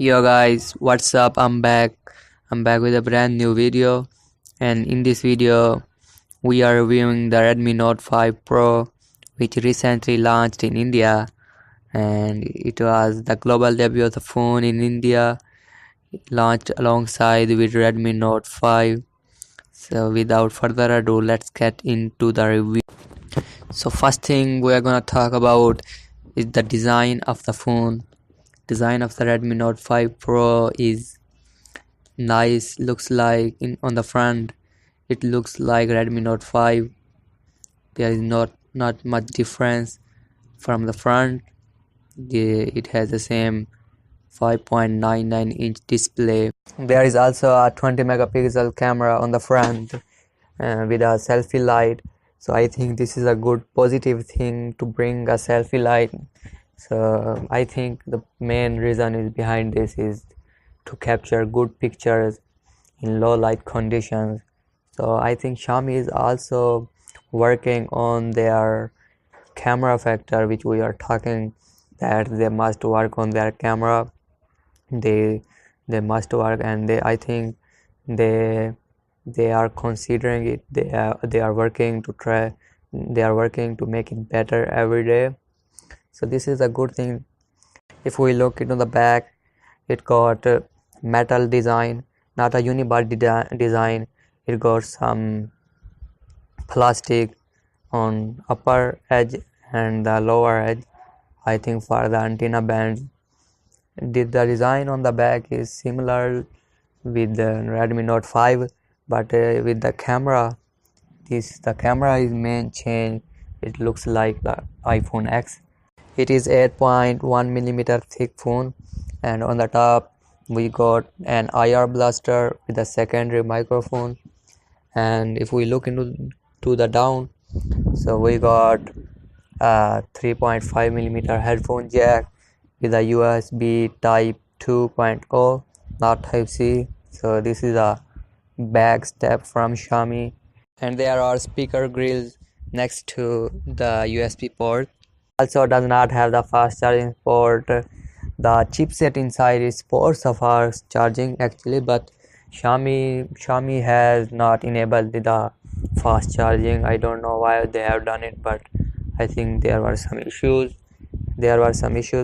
Yo guys, what's up? I'm back with a brand new video, and in this video we are reviewing the Redmi Note 5 Pro, which recently launched in India, and it was the global debut of the phone in India, launched alongside with Redmi Note 5. So without further ado, let's get into the review. So first thing we are gonna talk about is the design of the phone. Design of the Redmi Note 5 Pro is nice. Looks like on the front it looks like Redmi Note 5. There is not much difference from the front. It has the same 5.99-inch display. There is also a 20 megapixel camera on the front with a selfie light. So I think this is a good positive thing to bring a selfie light. So I think the main reason is behind this is to capture good pictures in low light conditions. So I think Xiaomi is also working on their camera factor, which we are talking that they must work on their camera. They must work, and I think they are considering it. They are working to try. They are working to make it better every day. So this is a good thing. If we look into the back, it got metal design, not a unibody design. It got some plastic on upper edge and the lower edge, I think, for the antenna bands. The design on the back is similar with the Redmi Note 5, but with the camera, the camera is main change. It looks like the iPhone X. It is 8.1mm thick phone, and on the top we got an IR blaster with a secondary microphone. And if we look into the down, so we got a 3.5mm headphone jack with a USB type 2.0, not type C. So this is a back step from Xiaomi, and there are speaker grills next to the USB port. Also does not have the fast charging port. The chipset inside is supports of fast charging actually, but Xiaomi has not enabled the fast charging. I don't know why they have done it, but I think there were some issues.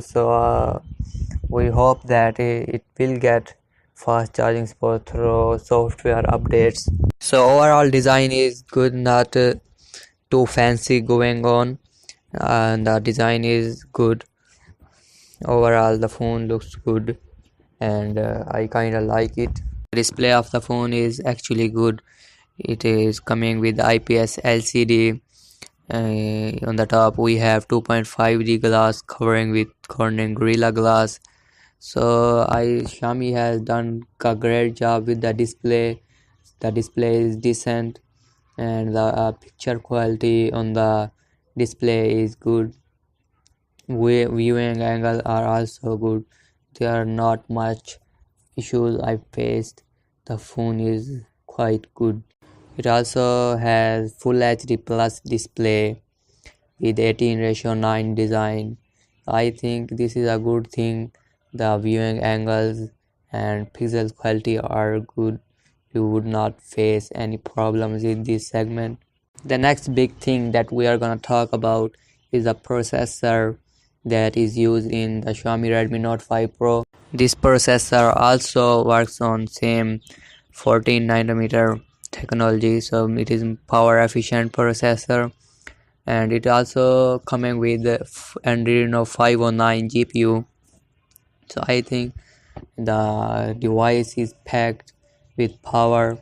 So we hope that it will get fast charging support through software updates. So overall design is good, not too fancy going on, and the design is good. Overall the phone looks good, and I kind of like it. The display of the phone is actually good. It is coming with IPS LCD. On the top we have 2.5D glass covering with Corning Gorilla Glass. So Xiaomi has done a great job with the display. The display is decent, and the picture quality on the display is good. Viewing angle are also good. There are not much issues I faced. The phone is quite good. It also has full HD plus display with 18:9 design. I think this is a good thing. The viewing angles and pixel quality are good. You would not face any problems in this segment. The next big thing that we are gonna talk about is the processor that is used in the Xiaomi Redmi Note 5 Pro. This processor also works on same 14nm technology, so it is power efficient processor, and it also coming with the Adreno 509 GPU. So I think the device is packed with power,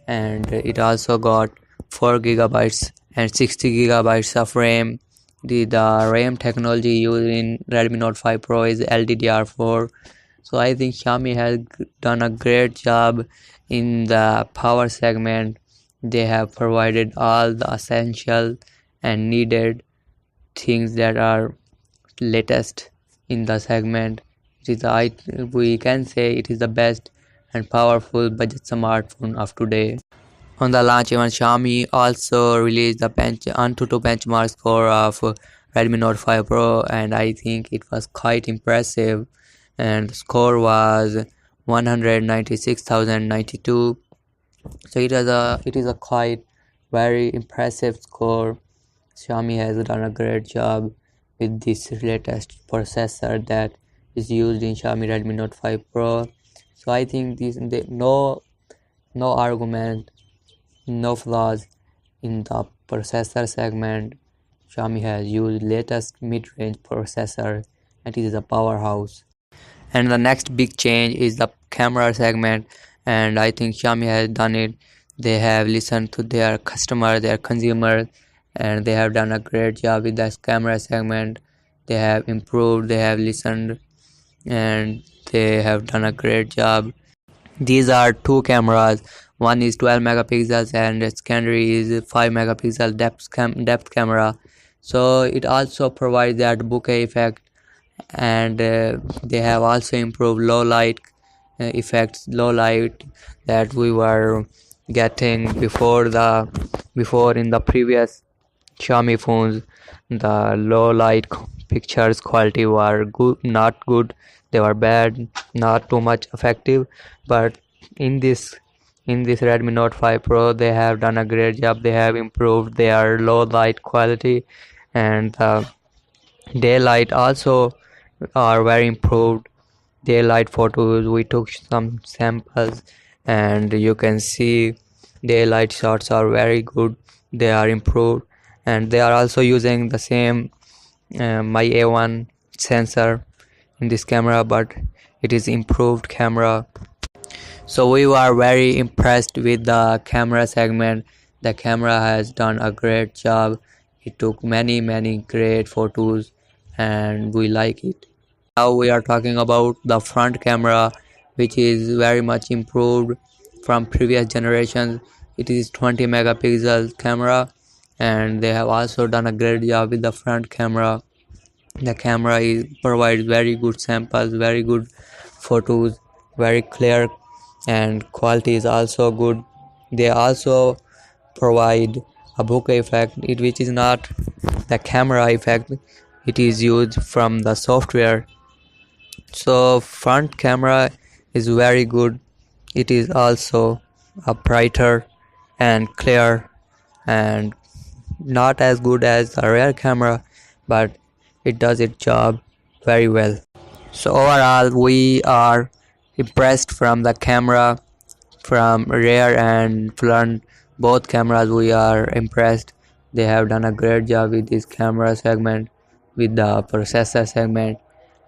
and it also got 4GB and 60GB of RAM. The RAM technology used in Redmi Note 5 Pro is LDDR4. So I think Xiaomi has done a great job in the power segment. They have provided all the essential and needed things that are latest in the segment. We can say it is the best and powerful budget smartphone of today. On the launch event, Xiaomi also released the Antutu benchmark score of Redmi Note 5 Pro, and I think it was quite impressive. and the score was 196,092. So it is a quite very impressive score. Xiaomi has done a great job with this latest processor that is used in Xiaomi Redmi Note 5 Pro. So I think no argument, no flaws in the processor segment. Xiaomi has used latest mid-range processor and it is a powerhouse. And the next big change is the camera segment, and I think Xiaomi has done it. They have listened to their customer, their consumers, and they have done a great job with this camera segment. They have improved, they have listened, and they have done a great job. These are two cameras. One is 12 megapixels and the secondary is 5 megapixel depth camera. So it also provides that bokeh effect, and they have also improved low light effects, low light that we were getting before in the previous Xiaomi phones. The low light pictures quality were good, not good. They were bad, not too much effective. But in this Redmi Note 5 Pro, they have done a great job. They have improved their low light quality, and daylight also are very improved. Daylight photos, we took some samples, and you can see daylight shots are very good. They are improved, and they are also using the same my A1 sensor in this camera, but it is improved camera. So we were very impressed with the camera segment. The camera has done a great job. It took many great photos and we like it. Now we are talking about the front camera, which is very much improved from previous generations. It is 20 megapixel camera, and they have also done a great job with the front camera. The camera provides very good samples, very good photos, very clear, and quality is also good. They also provide a bokeh effect, which is not the camera effect. It is used from the software. So front camera is very good. It is also a brighter and clear, and not as good as the rear camera, but it does its job very well. So overall we are impressed from the camera, from rear and front, both cameras we are impressed. They have done a great job with this camera segment, with the processor segment,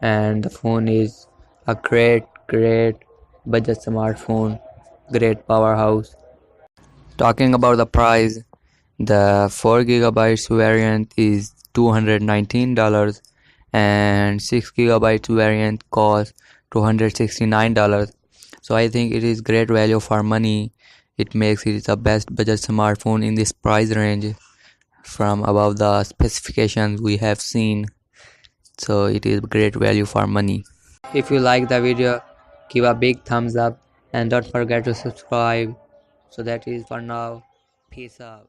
and the phone is a great budget smartphone, great powerhouse. Talking about the price, the 4 gigabytes variant is $219 and 6 gigabytes variant costs $269. So I think it is great value for money. It makes it the best budget smartphone in this price range from above the specifications we have seen. So it is great value for money. If you like the video, give a big thumbs up and don't forget to subscribe. So that is for now. Peace out.